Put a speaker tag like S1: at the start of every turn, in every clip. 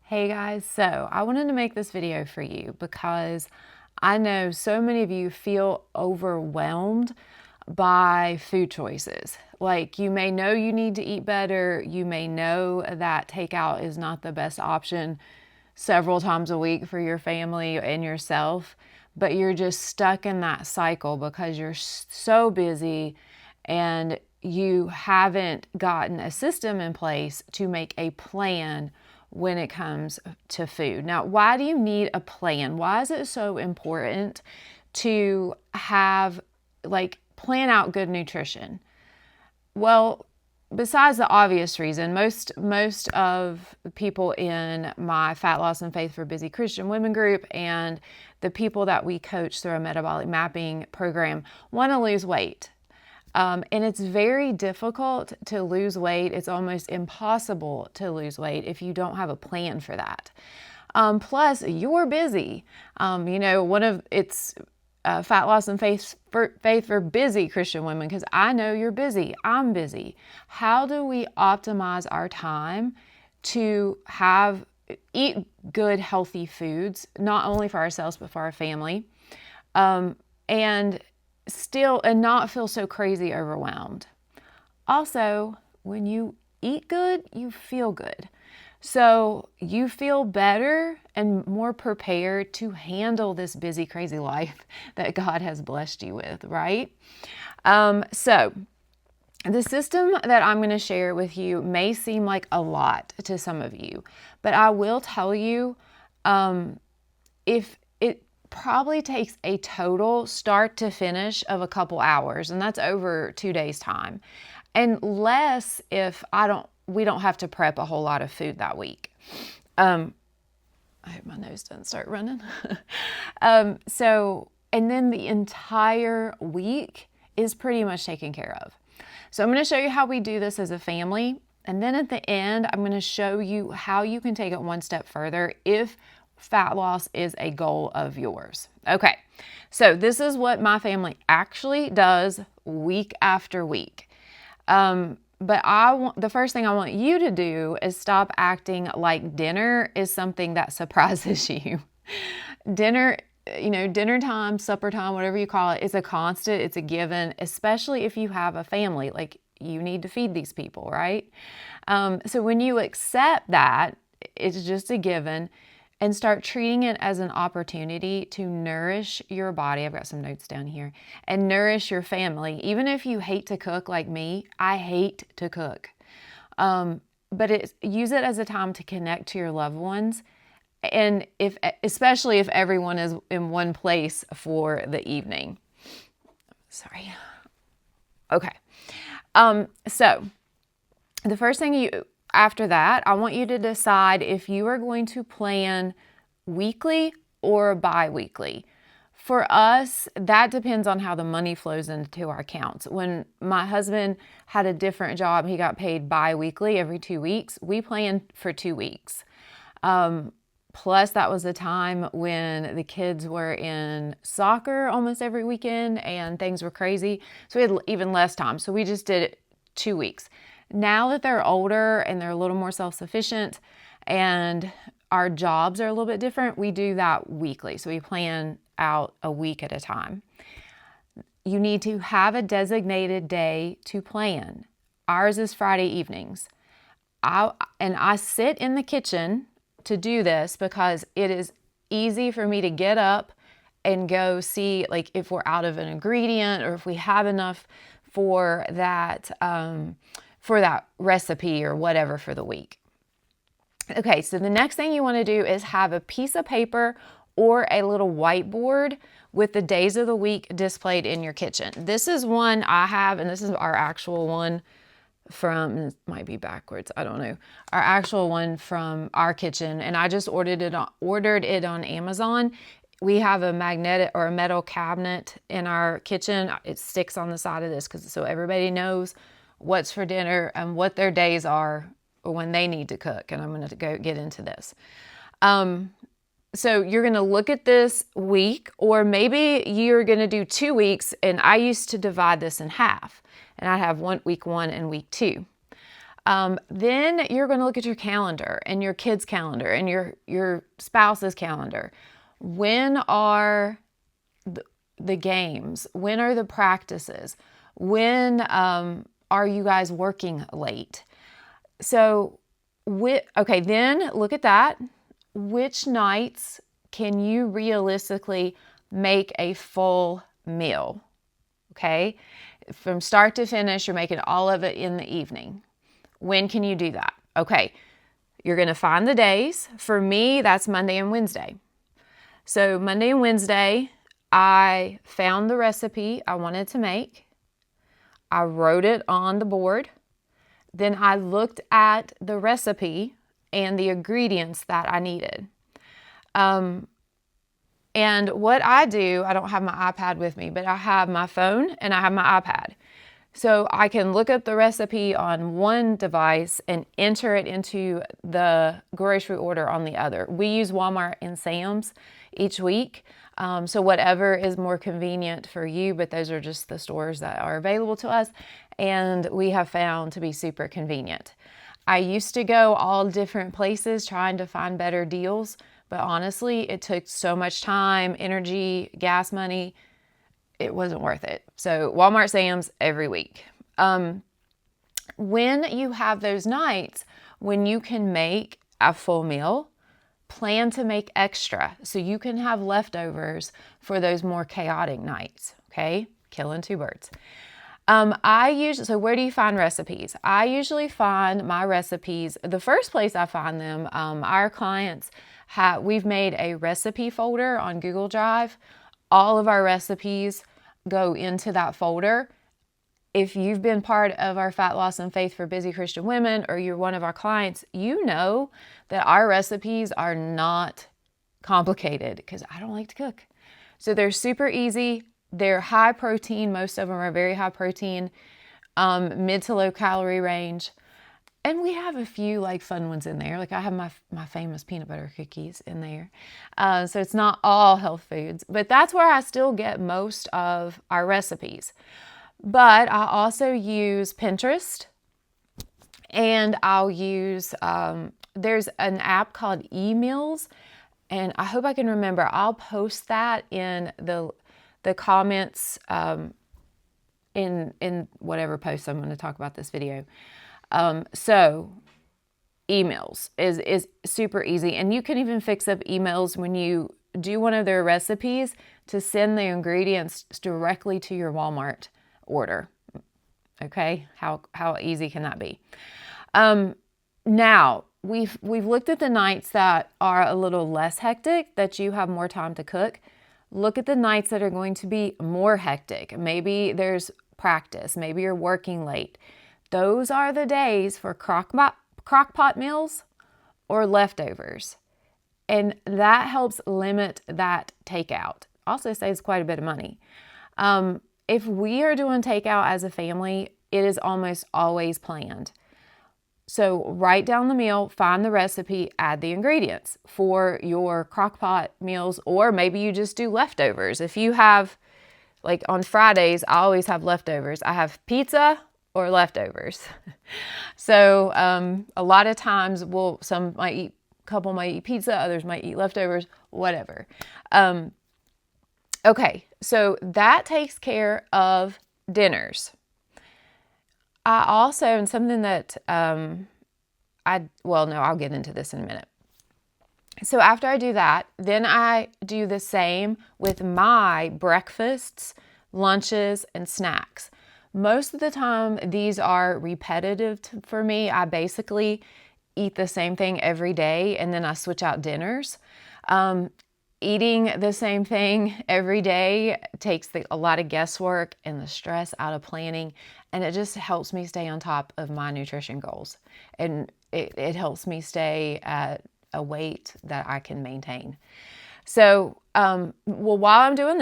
S1: Hey guys, so I wanted to make this video for you because I know so many of you feel overwhelmed by food choices. Like, you may know you need to eat better, you may know that takeout is not the best option several times a week for your family and yourself, but you're just stuck in that cycle because you're so busy and you haven't gotten a system in place to make a plan when it comes to food. Now, why do you need a plan? Why is it so important to have, plan out good nutrition? Well, besides the obvious reason, most of the people in my Fat Loss and Faith for Busy Christian Women group and the people that we coach through a metabolic mapping program want to lose weight. And it's very difficult to lose weight. It's almost impossible to lose weight if you don't have a plan for that. Plus, you're busy. It's Fat Loss and Faith for Busy Christian Women, because I know you're busy. I'm busy. How do we optimize our time to eat good, healthy foods, not only for ourselves, but for our family, and not feel so crazy overwhelmed? Also, when you eat good, you feel good. So you feel better and more prepared to handle this busy, crazy life that God has blessed you with, right? So the system that I'm going to share with you may seem like a lot to some of you, but I will tell you, if it probably takes a total start to finish of a couple hours, and that's over 2 days time, and less if we don't have to prep a whole lot of food that week. I hope my nose doesn't start running. And then the entire week is pretty much taken care of. So I'm going to show you how we do this as a family. And then at the end, I'm going to show you how you can take it one step further if fat loss is a goal of yours. Okay, so this is what my family actually does week after week. But the first thing I want you to do is stop acting like dinner is something that surprises you. Dinner time, supper time, whatever you call it, is a constant, it's a given, especially if you have a family. Like, you need to feed these people, right? So when you accept that, it's just a given, and start treating it as an opportunity to nourish your body. I've got some notes down here. And nourish your family. Even if you hate to cook like me, I hate to cook. But use it as a time to connect to your loved ones. And especially if everyone is in one place for the evening. Sorry. Okay. So the first thing after that, I want you to decide if you are going to plan weekly or bi-weekly. For us, that depends on how the money flows into our accounts. When my husband had a different job, he got paid bi-weekly every 2 weeks. We planned for 2 weeks. Plus, that was a time when the kids were in soccer almost every weekend and things were crazy. So we had even less time. So we just did it 2 weeks. Now that they're older and they're a little more self-sufficient and our jobs are a little bit different, we do that weekly. So we plan out a week at a time. You need to have a designated day to plan. Ours is Friday evenings. I sit in the kitchen to do this because it is easy for me to get up and go see, like, if we're out of an ingredient or if we have enough for that recipe or whatever for the week. Okay, so the next thing you want to do is have a piece of paper or a little whiteboard with the days of the week displayed in your kitchen. This is one I have, and this is our actual one from, it might be backwards, I don't know, our actual one from our kitchen, and I just ordered it on Amazon. We have a magnetic or a metal cabinet in our kitchen. It sticks on the side of this so everybody knows what's for dinner and what their days are or when they need to cook. And I'm going to go get into this. So you're going to look at this week, or maybe you're going to do 2 weeks. And I used to divide this in half, and I have week 1 and week 2. Then you're going to look at your calendar and your kids' calendar and your spouse's calendar. When are the games? When are the practices? When are you guys working late? So, okay, then look at that. Which nights can you realistically make a full meal? Okay, from start to finish, you're making all of it in the evening. When can you do that? Okay, you're going to find the days. For me, that's Monday and Wednesday. So Monday and Wednesday, I found the recipe I wanted to make. I wrote it on the board. Then I looked at the recipe and the ingredients that I needed. And what I do, I don't have my iPad with me, but I have my phone and I have my iPad. So I can look up the recipe on one device and enter it into the grocery order on the other. We use Walmart and Sam's each week. So whatever is more convenient for you, but those are just the stores that are available to us, and we have found to be super convenient. I used to go all different places trying to find better deals, but honestly, it took so much time, energy, gas money. It wasn't worth it. So Walmart, Sam's every week. When you have those nights when you can make a full meal, plan to make extra so you can have leftovers for those more chaotic nights. Okay, killing two birds. So where do you find recipes? I usually find my recipes, the first place I find them, our clients we've made a recipe folder on Google Drive. All of our recipes go into that folder. If you've been part of our Fat Loss and Faith for Busy Christian Women, or you're one of our clients, you know that our recipes are not complicated because I don't like to cook. So they're super easy. They're high protein. Most of them are very high protein, mid to low calorie range. And we have a few like fun ones in there. Like I have my famous peanut butter cookies in there. So it's not all health foods, but that's where I still get most of our recipes. But I also use Pinterest, and I'll use, there's an app called eMeals, and I hope I can remember. I'll post that in the comments in whatever post I'm going to talk about this video. So emails is super easy, and you can even fix up emails when you do one of their recipes to send the ingredients directly to your Walmart order. Okay, how easy can that be? Now we've looked at the nights that are a little less hectic, that you have more time to cook. Look at the nights that are going to be more hectic. Maybe there's practice, maybe you're working late. Those are the days for crock pot meals or leftovers. And that helps limit that takeout. Also saves quite a bit of money. If we are doing takeout as a family, it is almost always planned. So write down the meal, find the recipe, add the ingredients for your crock pot meals, or maybe you just do leftovers. If you have, like on Fridays, I always have leftovers. I have pizza or leftovers. So a lot of times a couple might eat pizza, others might eat leftovers, whatever. Okay, so that takes care of dinners. I also, and something that I'll get into this in a minute. So after I do that, then I do the same with my breakfasts, lunches, and snacks. Most of the time, these are repetitive for me. I basically eat the same thing every day, and then I switch out dinners. Eating the same thing every day takes a lot of guesswork and the stress out of planning, and it just helps me stay on top of my nutrition goals. And it helps me stay at a weight that I can maintain. So, while I'm doing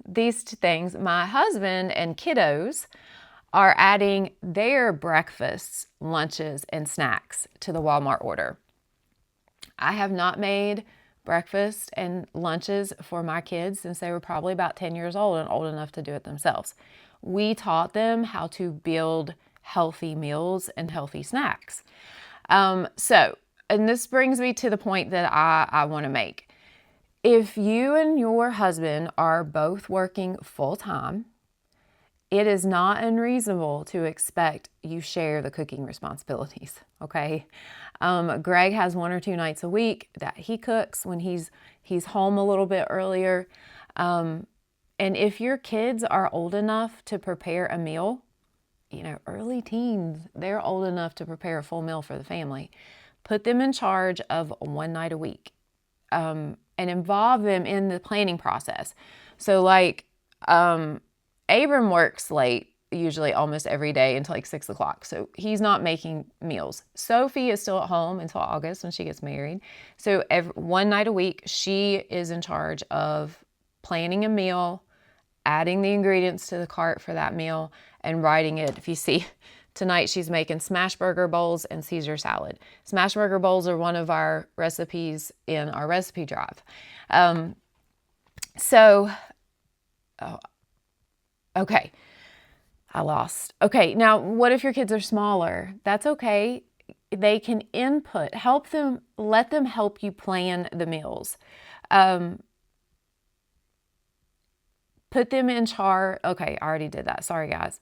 S1: these two things, my husband and kiddos are adding their breakfasts, lunches, and snacks to the Walmart order. I have not made breakfast and lunches for my kids since they were probably about 10 years old and old enough to do it themselves. We taught them how to build healthy meals and healthy snacks. And this brings me to the point that I want to make. If you and your husband are both working full time, it is not unreasonable to expect you share the cooking responsibilities, okay? Greg has 1 or 2 nights a week that he cooks when he's home a little bit earlier. And if your kids are old enough to prepare a meal, early teens, they're old enough to prepare a full meal for the family. Put them in charge of 1 night a week, and involve them in the planning process. So Abram works late, usually almost every day until 6 o'clock. So he's not making meals. Sophie is still at home until August when she gets married. So 1 night a week, she is in charge of planning a meal, adding the ingredients to the cart for that meal, and writing it. If you see, tonight she's making smash burger bowls and Caesar salad. Smash burger bowls are one of our recipes in our recipe drive. Okay, I lost. Okay, now what if your kids are smaller? That's okay. They can input, help them, let them help you plan the meals. Put them in charge. Okay, I already did that. Sorry, guys.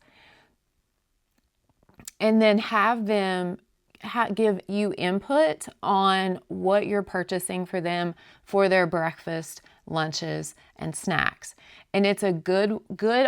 S1: And then have them give you input on what you're purchasing for them for their breakfast, lunches, and snacks. And it's a good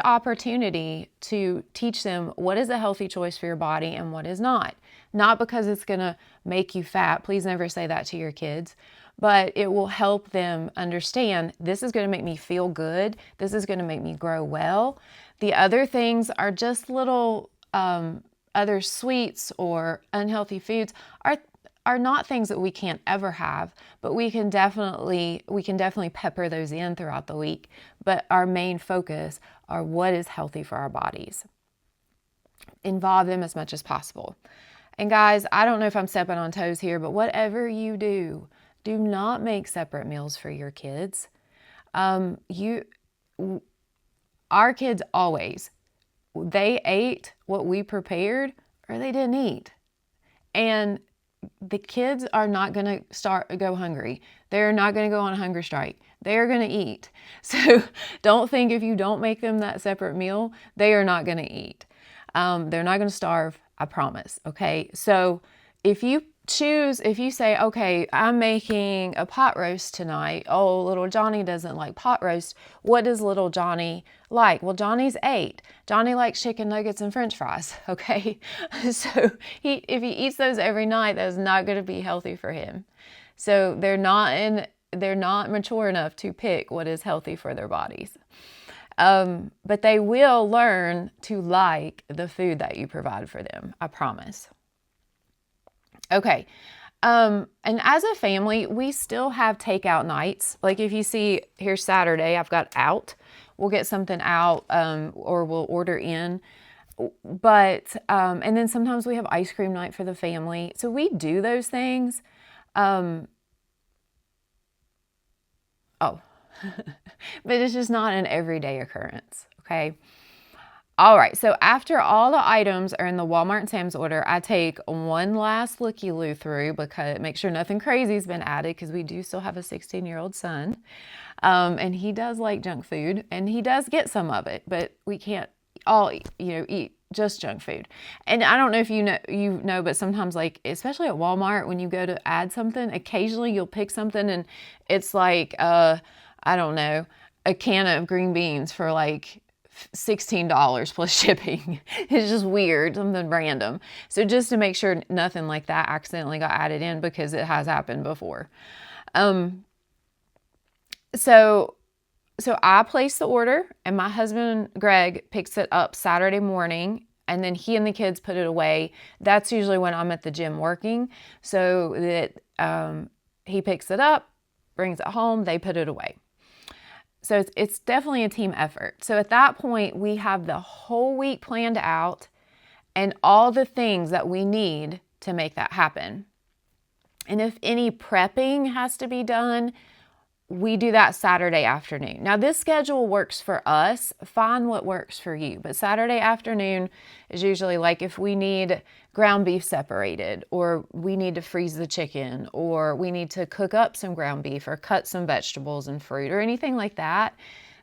S1: opportunity to teach them what is a healthy choice for your body and what is not. Not because it's going to make you fat. Please never say that to your kids. But it will help them understand this is going to make me feel good. This is going to make me grow well. The other things are just little other sweets or unhealthy foods are not things that we can't ever have, but we can definitely pepper those in throughout the week. But our main focus are what is healthy for our bodies. Involve them as much as possible. And guys, I don't know if I'm stepping on toes here, but whatever you do not make separate meals for your kids. Our kids always, they ate what we prepared or they didn't eat. And the kids are not going to go hungry. They're not going to go on a hunger strike. They're going to eat. So don't think if you don't make them that separate meal, they are not going to eat. They're not going to starve, I promise. Okay. So if you say, okay, I'm making a pot roast tonight. Oh, little Johnny doesn't like pot roast. What does little Johnny like? Well, Johnny's 8. Johnny likes chicken nuggets and French fries. Okay. So if he eats those every night, that's not going to be healthy for him. So they're not mature enough to pick what is healthy for their bodies. But they will learn to like the food that you provide for them. I promise. Okay. And as a family, we still have takeout nights. Like if you see here Saturday, I've got out. We'll get something out, or we'll order in. But, and then sometimes we have ice cream night for the family. So we do those things. But it's just not an everyday occurrence. Okay. All right, so after all the items are in the Walmart and Sam's order, I take one last looky-loo through because make sure nothing crazy has been added because we do still have a 16-year-old son. And he does like junk food and he does get some of it, but we can't all, eat just junk food. And I don't know if you know, but sometimes especially at Walmart, when you go to add something, occasionally you'll pick something and it's like, I don't know, a can of green beans for $16 plus shipping. It's just weird, something random. So just to make sure nothing like that accidentally got added in because it has happened before. So I place the order and my husband, Greg, picks it up Saturday morning and then he and the kids put it away. That's usually when I'm at the gym working. So that he picks it up, brings it home, they put it away. So it's definitely a team effort. So at that point, we have the whole week planned out and all the things that we need to make that happen. And if any prepping has to be done, we do that Saturday afternoon. Now, this schedule works for us. Find what works for you. But Saturday afternoon is usually like if we need ground beef separated, or we need to freeze the chicken, or we need to cook up some ground beef or cut some vegetables and fruit or anything like that.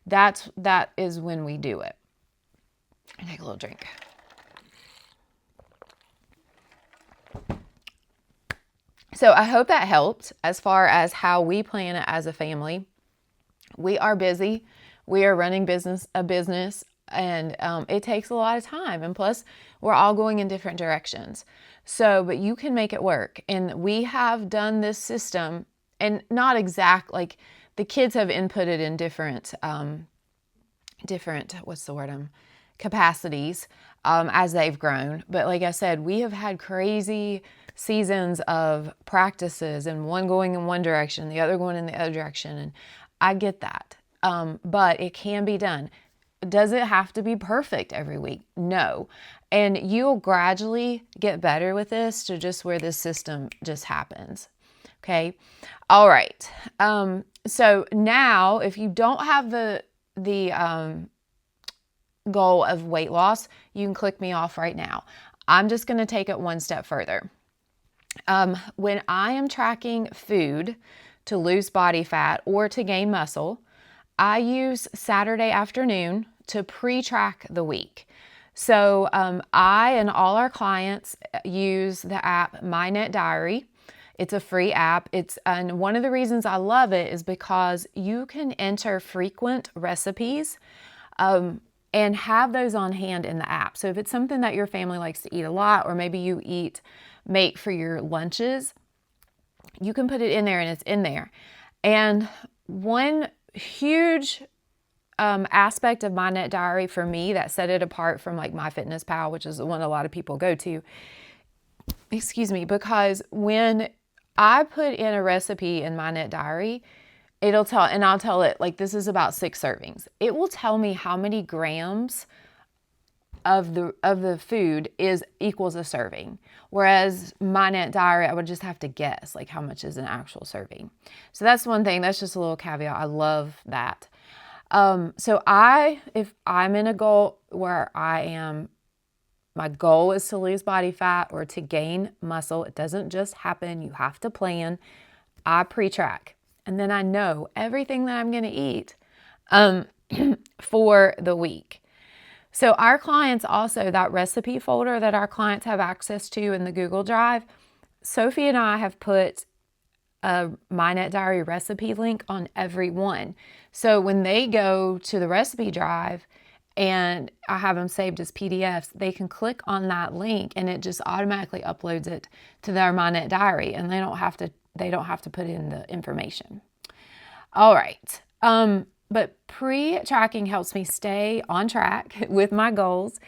S1: That is when we do it. I take a little drink. So I hope that helped as far as how we plan it as a family. We are busy. We are running a business, and it takes a lot of time. And plus, we're all going in different directions. So, but you can make it work. And we have done this system, and not exact, like the kids have inputted in different capacities as they've grown. But like I said, we have had crazy seasons of practices, and one going in one direction, the other going in the other direction. And I get that. But it can be done. Does it have to be perfect every week? No. And you'll gradually get better with this to just where this system just happens. Okay. All right. So now if you don't have the goal of weight loss, you can click me off right now. I'm just going to take it one step further. When I am tracking food to lose body fat or to gain muscle, I use Saturday afternoon to pre-track the week. So I and all our clients use the app MyNet Diary. It's a free app. And one of the reasons I love it is because you can enter frequent recipes and have those on hand in the app. So if it's something that your family likes to eat a lot, or maybe you make for your lunches, you can put it in there and it's in there. And one huge aspect of MyNet Diary for me that set it apart from like MyFitnessPal, which is the one a lot of people go to, because when I put in a recipe in MyNet Diary, I'll tell it like this is about 6 servings. It will tell me how many grams of the food equals a serving. Whereas MyNet Diary, I would just have to guess like how much is an actual serving. So that's one thing. That's just a little caveat. I love that. So if I'm in a goal where my goal is to lose body fat or to gain muscle, it doesn't just happen. You have to plan. I pre-track. And then I know everything that I'm going to eat for the week. So our clients also, that recipe folder that our clients have access to in the Google Drive, Sophie and I have put a MyNet Diary recipe link on every one. So when they go to the recipe drive and I have them saved as PDFs, they can click on that link and it just automatically uploads it to their MyNet Diary, and they don't have to put in the information. All right. But pre-tracking helps me stay on track with my goals,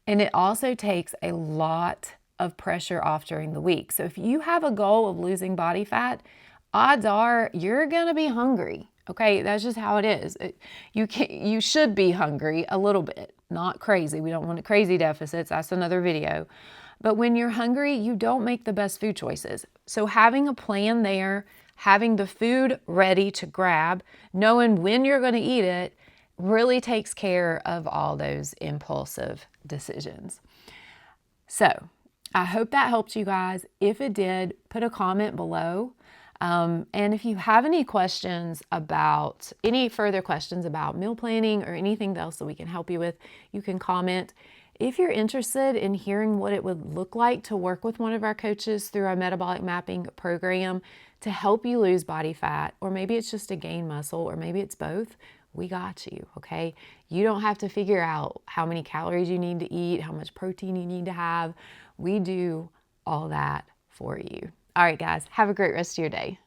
S1: and it also takes a lot of pressure off during the week. So if you have a goal of losing body fat, odds are you're going to be hungry. Okay, that's just how it is. You should be hungry a little bit, not crazy. We don't want crazy deficits. That's another video. But when you're hungry, you don't make the best food choices. So having a plan there, having the food ready to grab, knowing when you're going to eat it, really takes care of all those impulsive decisions. So I hope that helped you guys. If it did, put a comment below. And if you have any further questions about meal planning or anything else that we can help you with, you can comment. If you're interested in hearing what it would look like to work with one of our coaches through our metabolic mapping program to help you lose body fat, or maybe it's just to gain muscle, or maybe it's both, we got you, okay? You don't have to figure out how many calories you need to eat, how much protein you need to have. We do all that for you. All right, guys, have a great rest of your day.